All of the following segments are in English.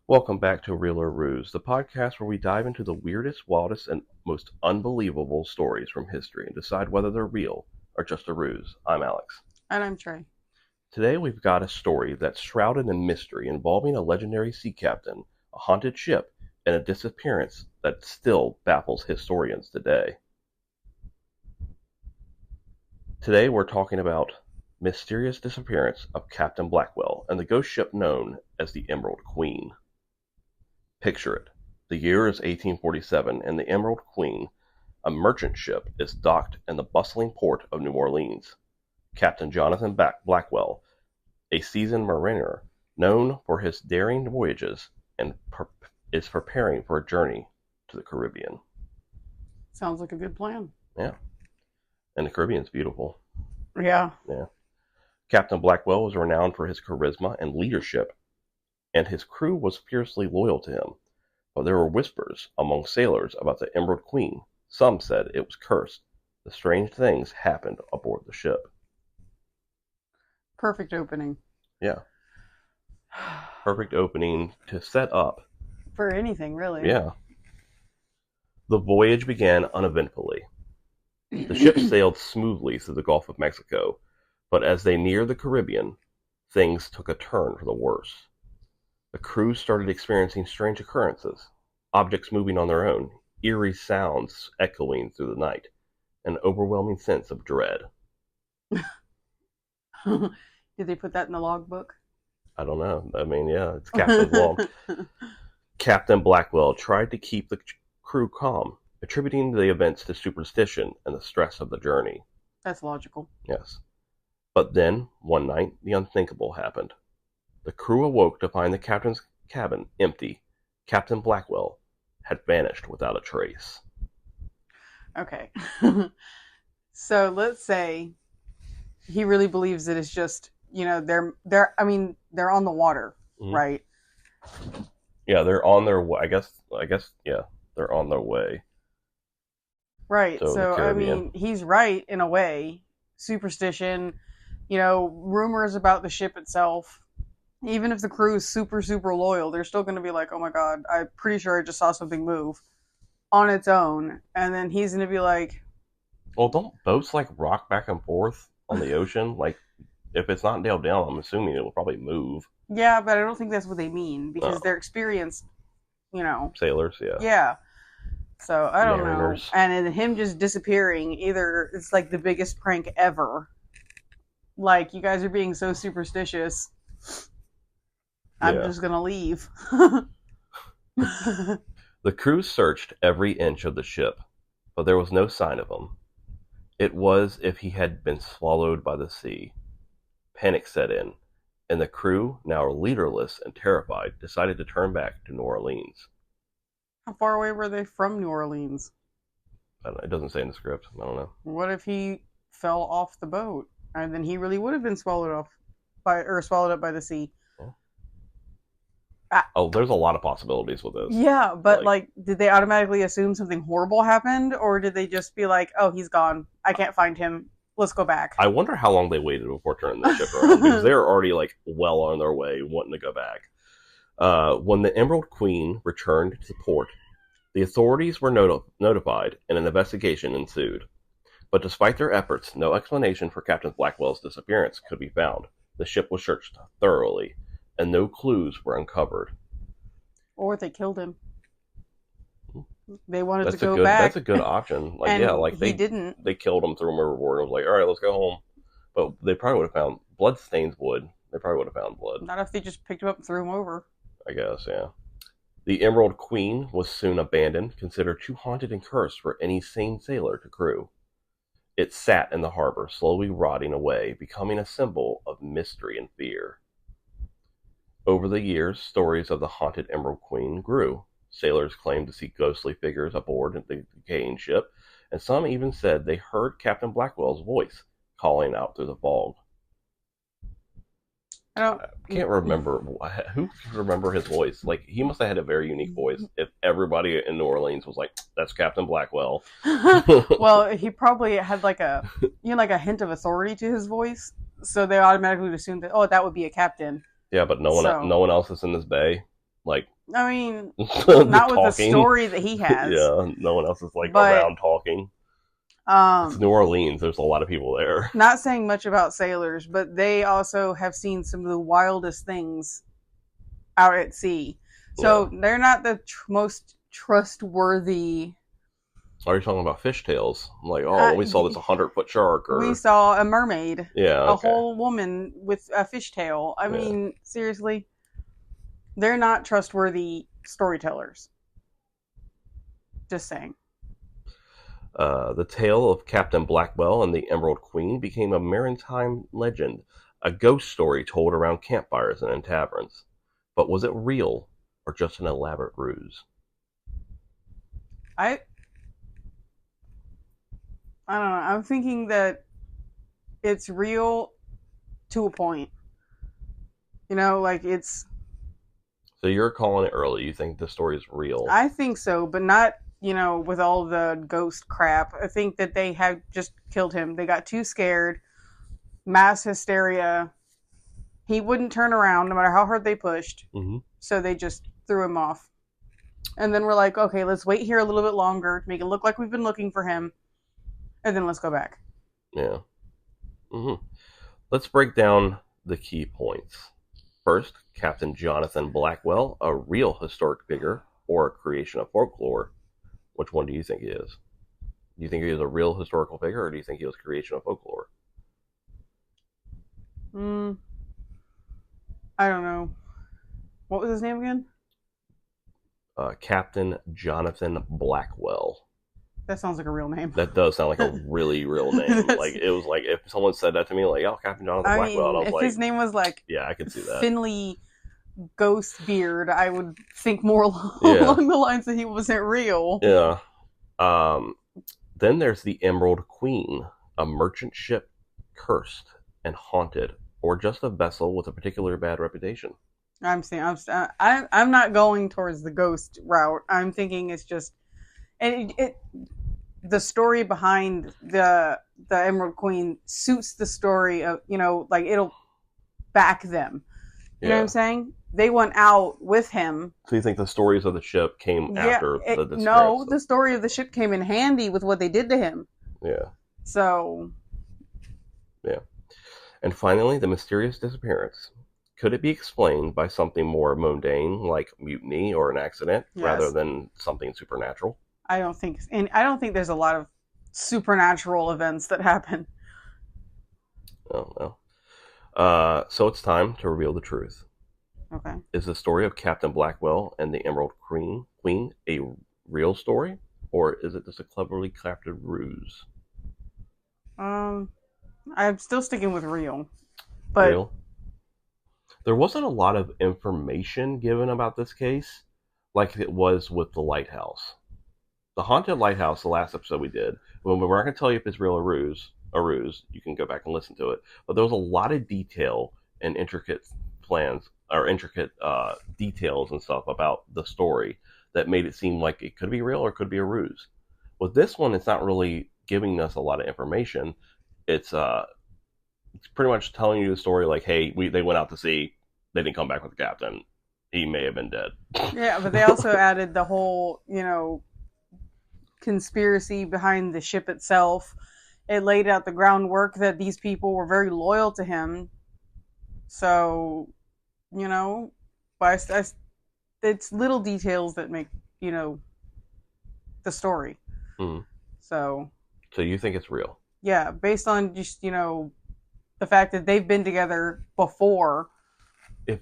Welcome back to Real or Ruse, the podcast where we dive into the weirdest, wildest, and most unbelievable stories from history and decide whether they're real or just a ruse. I'm Alex. And I'm Trey. Today we've got a story that's shrouded in mystery involving a legendary sea captain, a haunted ship, and a disappearance that still baffles historians today. Today we're talking about mysterious disappearance of Captain Blackwell and the ghost ship known as the Emerald Queen. Picture it. The year is 1847, and the Emerald Queen, a merchant ship, is docked in the bustling port of New Orleans. Captain Jonathan Blackwell, a seasoned mariner known for his daring voyages, is preparing for a journey to the Caribbean. Sounds like a good plan. Yeah. And the Caribbean's beautiful. Yeah. Captain Blackwell was renowned for his charisma and leadership, and his crew was fiercely loyal to him. But there were whispers among sailors about the Emerald Queen. Some said it was cursed. The strange things happened aboard the ship. Perfect opening. Yeah. Perfect opening to set up. For anything, really. Yeah. The voyage began uneventfully. The ship sailed smoothly through the Gulf of Mexico, but as they neared the Caribbean, things took a turn for the worse. The crew started experiencing strange occurrences, objects moving on their own, eerie sounds echoing through the night, an overwhelming sense of dread. Did they put that in the logbook? I don't know. I mean, yeah, it's Captain's log. Captain Blackwell tried to keep the crew calm, attributing the events to superstition and the stress of the journey. That's logical. Yes. But then, one night, the unthinkable happened. The crew awoke to find the captain's cabin empty. Captain Blackwell had vanished without a trace. Okay. So let's say he really believes that it's just, they're on the water, Mhm. right? Yeah, they're on their way. I guess, yeah, they're on their way. Right. So, So, the Caribbean. he's right in a way. Superstition, rumors about the ship itself. Even if the crew is super, super loyal, they're still going to be like, oh my god, I'm pretty sure I just saw something move on its own. And then he's going to be like... Well, don't boats, rock back and forth on the ocean? If it's not nailed down, I'm assuming it will probably move. Yeah, but I don't think that's what they mean, because Oh. they're experienced, Sailors, yeah. Yeah. So, I don't Mariners. know. And then him just disappearing, either it's like the biggest prank ever. Like, you guys are being so superstitious. I'm Yeah. just gonna leave. The crew searched every inch of the ship, but there was no sign of him. It was as if he had been swallowed by the sea. Panic set in, and the crew, now leaderless and terrified, decided to turn back to New Orleans. How far away were they from New Orleans? I don't know, it doesn't say in the script. I don't know. What if he fell off the boat, and then he really would have been swallowed up by the sea? Oh, there's a lot of possibilities with this. Yeah, but did they automatically assume something horrible happened, or did they just be like, "Oh, he's gone. I can't find him. Let's go back." I wonder how long they waited before turning the ship around, because they're already well on their way, wanting to go back. When the Emerald Queen returned to port, the authorities were notified, and an investigation ensued. But despite their efforts, no explanation for Captain Blackwell's disappearance could be found. The ship was searched thoroughly, and no clues were uncovered. Or they killed him. They wanted That's to go a good. back. That's a good option. He didn't. They killed him, threw him overboard, and was like, "All right, let's go home." But they probably would have found blood stains. They probably would have found blood. Not if they just picked him up and threw him over. I guess, yeah. The Emerald Queen was soon abandoned, considered too haunted and cursed for any sane sailor to crew. It sat in the harbor, slowly rotting away, becoming a symbol of mystery and fear. Over the years, stories of the haunted Emerald Queen grew. Sailors claimed to see ghostly figures aboard the decaying ship, and some even said they heard Captain Blackwell's voice calling out through the fog. I can't remember. Who can remember his voice? He must have had a very unique voice. If everybody in New Orleans was like, "That's Captain Blackwell." Well, he probably had a hint of authority to his voice, so they automatically assumed that that would be a captain. Yeah, but no one else is in this bay. I mean, The not with the talking. story that he has, Yeah, no one else is like but around talking. It's New um, Orleans. There's a lot of people there. not saying much about sailors, but they also have seen some of the wildest things out at sea. Yeah. So they're not the most trustworthy. Are you talking about fishtails? I'm like, oh, Uh, we saw this 100-foot shark, we or saw a mermaid, yeah, a okay, whole woman with a fishtail. I yeah. mean, seriously, they're not trustworthy storytellers. Just saying. The tale of Captain Blackwell and the Emerald Queen became a maritime legend, a ghost story told around campfires and in taverns. But was it real, or just an elaborate ruse? I I don't know. I'm thinking that it's real to a point. You know, like it's. So you're calling it early. You think the story is real? I think so, but not with all the ghost crap. I think that they have just killed him. They got too scared. Mass hysteria. He wouldn't turn around no matter how hard they pushed. Mm-hmm. So they just threw him off. And then we're like, okay, let's wait here a little bit longer to make it look like we've been looking for him. And then let's go back. Yeah. Mm-hmm. Let's break down the key points. First, Captain Jonathan Blackwell, a real historic figure or a creation of folklore. Which one do you think he is? Do you think he is a real historical figure, or do you think he was a creation of folklore? I don't know. What was his name again? Captain Jonathan Blackwell. That sounds like a real name. That does sound like a really real name. Like it was like if someone said that to me, like, "Oh, Captain Jonathan Blackwell," and I was if like, his name was like "Yeah, I could see that." Finley Ghost Beard, I would think more Yeah. along the lines that he wasn't real. Yeah. Then there's the Emerald Queen, a merchant ship cursed and haunted, or just a vessel with a particular bad reputation. I'm not going towards the ghost route. I'm thinking it's just and the story behind the Emerald Queen suits the story of like it'll back them. You know what I'm saying? They went out with him. So you think the stories of the ship came after the disappearance? No, the story of the ship came in handy with what they did to him. Yeah. So. Yeah. And finally, the mysterious disappearance. Could it be explained by something more mundane, like mutiny or an accident, rather than something supernatural? I don't think there's a lot of supernatural events that happen. Oh, no. So it's time to reveal the truth. Okay. Is the story of Captain Blackwell and the Emerald Queen a real story, or is it just a cleverly crafted ruse? I'm still sticking with real. But real? There wasn't a lot of information given about this case, like it was with the lighthouse. The haunted lighthouse, the last episode we did, when we're not going to tell you if it's real or ruse, you can go back and listen to it. But there was a lot of detail and intricate plans or intricate details and stuff about the story that made it seem like it could be real or could be a ruse. With this one, it's not really giving us a lot of information. It's pretty much telling you the story like, hey, they went out to sea, they didn't come back with the captain. He may have been dead. Yeah, but they also added the whole, conspiracy behind the ship itself. It laid out the groundwork that these people were very loyal to him. So, but it's little details that make, the story. Mm-hmm. So you think it's real? Yeah, based on just, the fact that they've been together before. If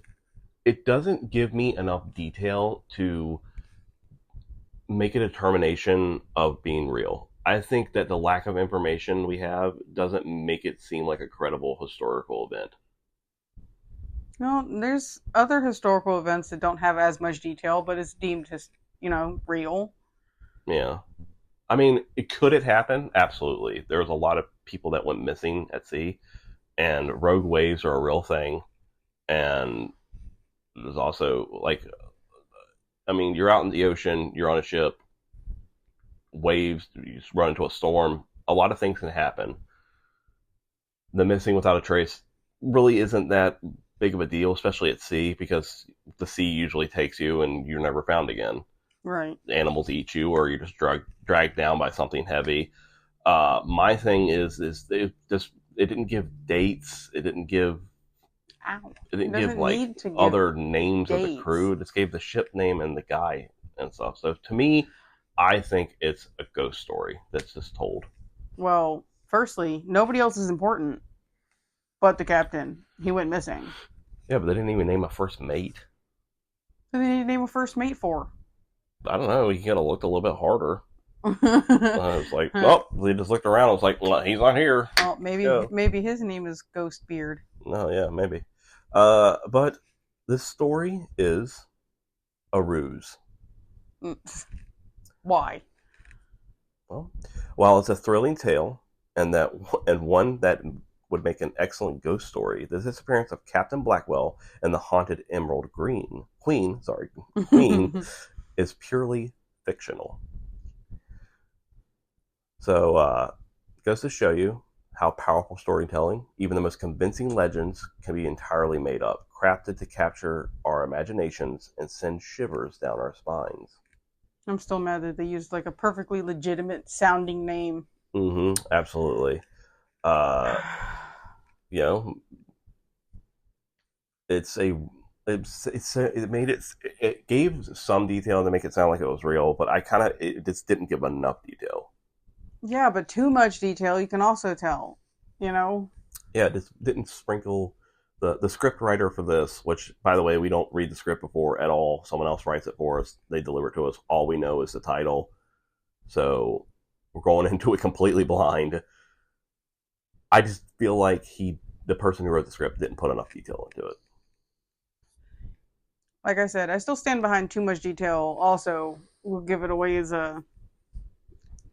it doesn't give me enough detail to make a determination of being real. I think that the lack of information we have doesn't make it seem like a credible historical event. No, there's other historical events that don't have as much detail, but it's deemed as, real. Yeah. I mean, could it happen? Absolutely. There was a lot of people that went missing at sea, and rogue waves are a real thing. And there's also, you're out in the ocean, you're on a ship, waves, you just run into a storm. A lot of things can happen. The missing without a trace really isn't that big of a deal, especially at sea, because the sea usually takes you and you're never found again. Right. Animals eat you, or you're just dragged down by something heavy. My thing is it didn't give dates. Ow. It didn't give Doesn't like need to give other names of the dates. crew. It just gave the ship name and the guy and stuff. So to me, I think it's a ghost story that's just told. Well, firstly, nobody else is important but the captain. He went missing. Yeah, but they didn't even name a first mate. Who did he name a first mate for? I don't know. He could have looked a little bit harder. It's like, well, they just looked around. I was like, well, he's not here. Well, maybe his name is Ghost Beard. No, yeah, maybe. But this story is a ruse. Why? Well, while it's a thrilling tale and one that would make an excellent ghost story, the disappearance of Captain Blackwell and the haunted Emerald Queen is purely fictional. So, it goes to show you how powerful storytelling, even the most convincing legends, can be entirely made up, crafted to capture our imaginations and send shivers down our spines. I'm still mad that they used like a perfectly legitimate sounding name. Absolutely. You know, it gave some detail to make it sound like it was real, but it just didn't give enough detail. Yeah, but too much detail you can also tell, Yeah, it just didn't sprinkle the script writer for this, which, by the way, we don't read the script before at all. Someone else writes it for us. They deliver it to us. All we know is the title. So we're going into it completely blind. I just feel like the person who wrote the script didn't put enough detail into it. Like I said, I still stand behind too much detail. Also, we'll give it away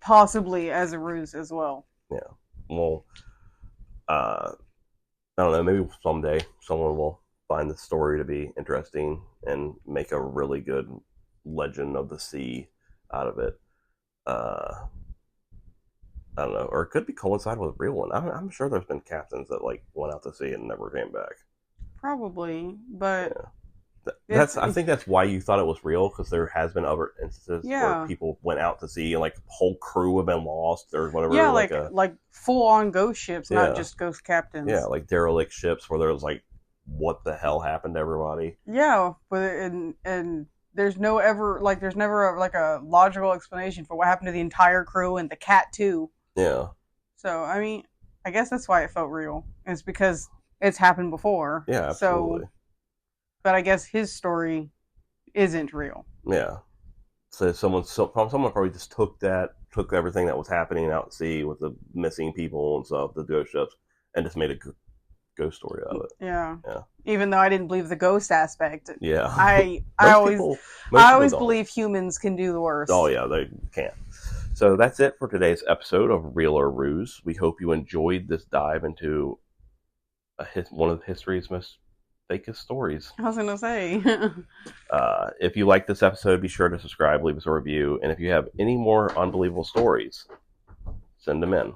possibly as a ruse as well. Yeah. Well, I don't know. Maybe someday someone will find the story to be interesting and make a really good legend of the sea out of it. I don't know, or it could be coincide with a real one. I'm sure there's been captains that like went out to sea and never came back. Probably, but I think that's why you thought it was real, because there has been other instances where people went out to sea and like whole crew have been lost or whatever. Yeah, like full on ghost ships, not just ghost captains. Yeah, like derelict ships where there was like, what the hell happened to everybody? Yeah, but and there's never a logical explanation for what happened to the entire crew and the cat too. Yeah. So I mean, I guess that's why it felt real. It's because it's happened before. Yeah, absolutely. But I guess his story isn't real. Yeah. So someone probably just took everything that was happening out at sea with the missing people and stuff, the ghost ships, and just made a ghost story out of it. Yeah. Even though I didn't believe the ghost aspect. Yeah. I always believe humans can do the worst. Oh yeah, they can. So that's it for today's episode of Real or Ruse. We hope you enjoyed this dive into one of history's most fakest stories. I was gonna say. If you like this episode, be sure to subscribe, leave us a review, and if you have any more unbelievable stories, send them in.